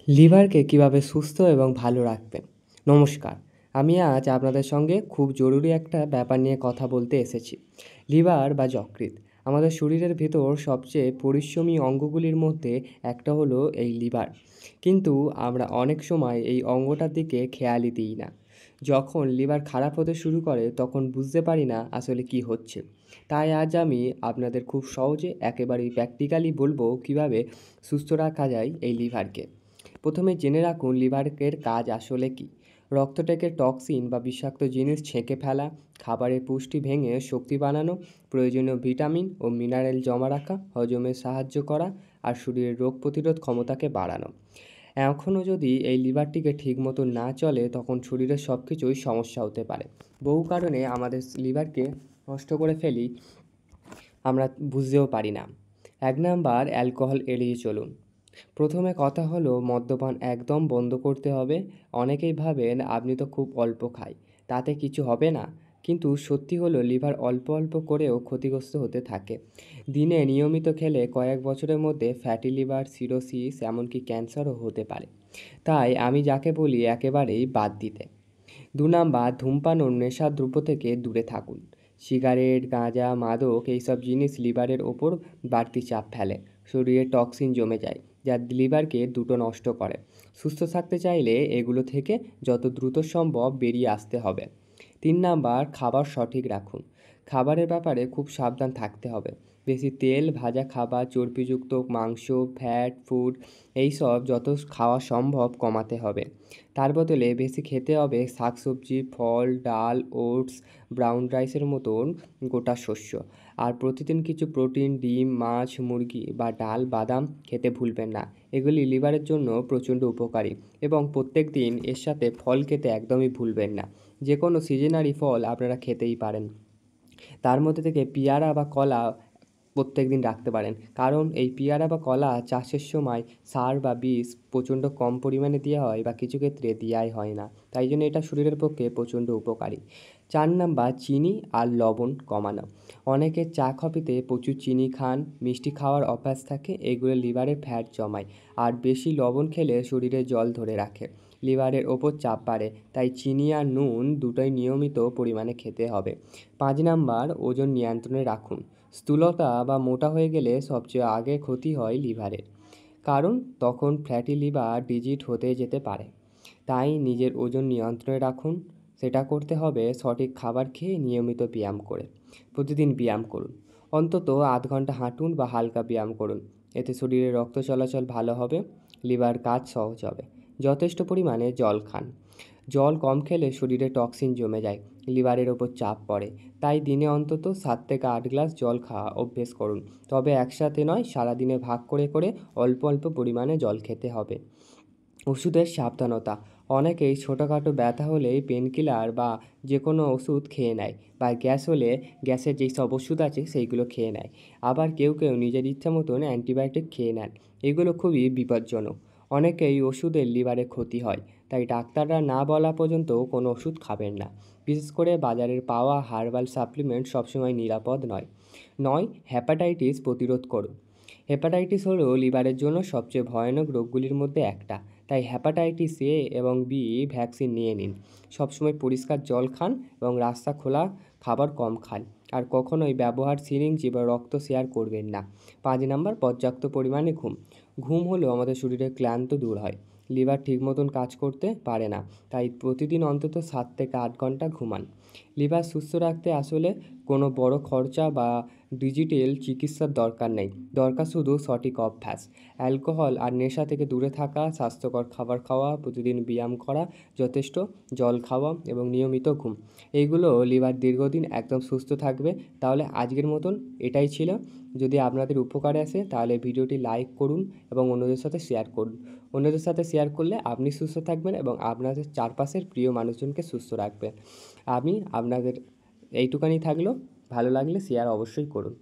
লিভারকে কীভাবে সুস্থ এবং ভালো রাখবেন? নমস্কার। আমি আজ আপনাদের সঙ্গে খুব জরুরি একটা ব্যাপার নিয়ে কথা বলতে এসেছি। লিভার বা যকৃৎ আমাদের শরীরের ভেতর সবচেয়ে পরিশ্রমী অঙ্গগুলির মধ্যে একটা হলো এই লিভার। কিন্তু আমরা অনেক সময় এই অঙ্গটার দিকে খেয়ালই দিই না। যখন লিভার খারাপ হতে শুরু করে তখন বুঝতে পারি না আসলে কী হচ্ছে। তাই আজ আমি আপনাদের খুব সহজে একেবারেই প্র্যাকটিক্যালি বলবো কীভাবে সুস্থ রাখা যায় এই লিভারকে। প্রথমে জেনে রাখুন লিভারের কাজ আসলে কী। রক্ত থেকে টক্সিন বা বিষাক্ত জিনিস ছেঁকে ফেলা, খাবারের পুষ্টি ভেঙে শক্তি বানানো, প্রয়োজনীয় ভিটামিন ও মিনারেল জমা রাখা, হজমে সাহায্য করা আর শরীরের রোগ প্রতিরোধ ক্ষমতাকে বাড়ানো। এখনও যদি এই লিভারটিকে ঠিকমতো না চলে তখন শরীরের সব কিছুই সমস্যা হতে পারে। বহু কারণে আমাদের লিভারকে নষ্ট করে ফেলি, আমরা বুঝতেও পারি না। ১ নাম্বার, অ্যালকোহল এড়িয়ে চলুন। প্রথমে কথা হলো মদ্যপান একদম বন্ধ করতে হবে। অনেকেই ভাবেন আপনি তো খুব অল্প খায়, তাতে কিছু হবে না। কিন্তু সত্যি হলো লিভার অল্প অল্প করেও ক্ষতিগ্রস্ত হতে থাকে। দিনে নিয়মিত খেলে কয়েক বছরের মধ্যে ফ্যাটি লিভার, সিরোসিস এমনকি ক্যান্সারও হতে পারে। তাই আমি যাকে বলি একেবারেই বাদ দিতে। ২ নাম্বার, ধূমপান ও নেশার দ্রব্য থেকে দূরে থাকুন। সিগারেট, গাঁজা, মাদক এইসব জিনিস লিভারের ওপর বাড়তি চাপ ফেলে। শরীরে টক্সিন জমে যায় যা লিভারকে দ্রুত নষ্ট করে। সুস্থ থাকতে চাইলে এগুলো থেকে যত দ্রুত সম্ভব বেরিয়ে আসতে হবে। ৩ নাম্বার, খাবার সঠিক রাখুন। খাবারের ব্যাপারে খুব সাবধান থাকতে হবে। বেশি তেল ভাজা খাবার, চর্বিযুক্ত মাংস, ফ্যাট ফুড এইসব যত খাওয়া সম্ভব কমাতে হবে। তার বদলে বেশি খেতে হবে শাকসবজি, ফল, ডাল, ওটস, ব্রাউন রাইসের মতন গোটা শস্য। আর প্রতিদিন কিছু প্রোটিন, ডিম, মাছ, মুরগি বা ডাল, বাদাম খেতে ভুলবেন না। এগুলি লিভারের জন্য প্রচণ্ড উপকারী এবং প্রত্যেক দিন এর সাথে ফল খেতে একদমই ভুলবেন না। যে কোনো সিজনারি ফল আপনারা খেতেই পারেন। তার মধ্যে থেকে পেয়ারা বা কলা প্রত্যেকদিন রাখতে পারেন, কারণ এই পেয়ারা বা কলা চাষের সময় সার বা বীজ প্রচণ্ড কম পরিমাণে দেওয়া হয় বা কিছু ক্ষেত্রে দেওয়াই হয় না, তাই জন্য এটা শরীরের পক্ষে প্রচণ্ড উপকারী। ৪ নাম্বার, চিনি আর লবণ কমানো। অনেকে চা কফিতে প্রচুর চিনি খান, মিষ্টি খাওয়ার অভ্যাস থাকে, এগুলো লিভারে ফ্যাট জমায়। আর বেশি লবণ খেলে শরীরে জল ধরে রাখে, লিভারের ওপর চাপ বাড়ে। তাই চিনি আর নুন দুটোই নিয়মিত পরিমাণে খেতে হবে। ৫ নাম্বার, ওজন নিয়ন্ত্রণে রাখুন। স্থূলতা বা মোটা হয়ে গেলে সবচেয়ে আগে ক্ষতি হয় লিভারের, কারণ তখন ফ্যাটি লিভার ডিজিট হতে যেতে পারে। তাই নিজের ওজন নিয়ন্ত্রণে রাখুন। সেটা করতে হবে সঠিক খাবার খেয়ে, নিয়মিত ব্যায়াম করে। প্রতিদিন ব্যায়াম করুন, অন্তত আধ ঘন্টা হাঁটুন বা হালকা ব্যায়াম করুন। এতে শরীরে রক্ত চলাচল ভালো হবে, লিভার কাজ সহজ হবে। যথেষ্ট পরিমাণে জল খান। জল কম খেলে শরীরে টক্সিন জমে যায়, লিভারের ওপর চাপ পড়ে। তাই দিনে অন্তত ৭ থেকে ৮ গ্লাস জল খাওয়া অভ্যেস করুন। তবে একসাথে নয়, সারাদিনে ভাগ করে করে অল্প অল্প পরিমাণে জল খেতে হবে। ওষুধের সাবধানতা। অনেকেই ছোটোখাটো ব্যথা হলেই পেনকিলার বা যে কোনো ওষুধ খেয়ে নেয়, বা গ্যাস হলে গ্যাসের যেই সব ওষুধ আছে সেইগুলো খেয়ে নেয়। আবার কেউ কেউ নিজের ইচ্ছা মতন অ্যান্টিবায়োটিক খেয়ে নেন, এগুলো খুবই বিপজ্জনক। অনেকেই ওষুধের লিভারে ক্ষতি হয়, তাই ডাক্তাররা না বলা পর্যন্ত কোনো ওষুধ খাবেন না। বিশেষ করে বাজারের পাওয়া হার্বাল সাপ্লিমেন্ট সবসময় নিরাপদ নয়। ৯, হ্যাপাটাইটিস প্রতিরোধ করুন। হেপাটাইটিস হলো লিভারের জন্য সবচেয়ে ভয়ানক রোগগুলির মধ্যে একটা। তাই হ্যাপাটাইটিস এ এবং বি ভ্যাকসিন নিয়ে নিন। সবসময় পরিষ্কার জল খান এবং রাস্তা খোলা খাবার কম খান। আর কখনোই ব্যবহার সিরিঞ্জ বা রক্ত শেয়ার করবেন না। ৫ নাম্বার, পর্যাপ্ত পরিমাণে ঘুম। ঘুম হলো আমাদের শরীরের ক্লান্ত দূর হয়। লিভার ঠিক মতন কাজ করতে পারে না, তাই প্রতিদিন অন্তত ৭ থেকে ৮ ঘন্টা ঘুমান। লিভার সুস্থ রাখতে আসলে কোনো বড় খরচা বা ডিজিটাল চিকিৎসার দরকার নেই, দরকার শুধু সঠিক অভ্যাস। অ্যালকোহল আর নেশা থেকে দূরে থাকা, স্বাস্থ্যকর খাবার খাওয়া, প্রতিদিন ব্যায়াম করা, যথেষ্ট জল খাওয়া এবং নিয়মিত ঘুম। এইগুলো লিভার দীর্ঘদিন একদম সুস্থ থাকবে। তাহলে আজকের মতন এটাই ছিল। যদি আপনাদের উপকারে আসে তাহলে ভিডিওটি লাইক করুন এবং অন্যদের সাথে শেয়ার করুন। অন্যদের সাথে শেয়ার করলে আপনি সুস্থ থাকবেন এবং আপনাদের চারপাশের প্রিয় মানুষজনকে সুস্থ রাখবেন। আমি আপনাদের এইটুকানি থাকলো। ভালো লাগলে শেয়ার অবশ্যই করুন।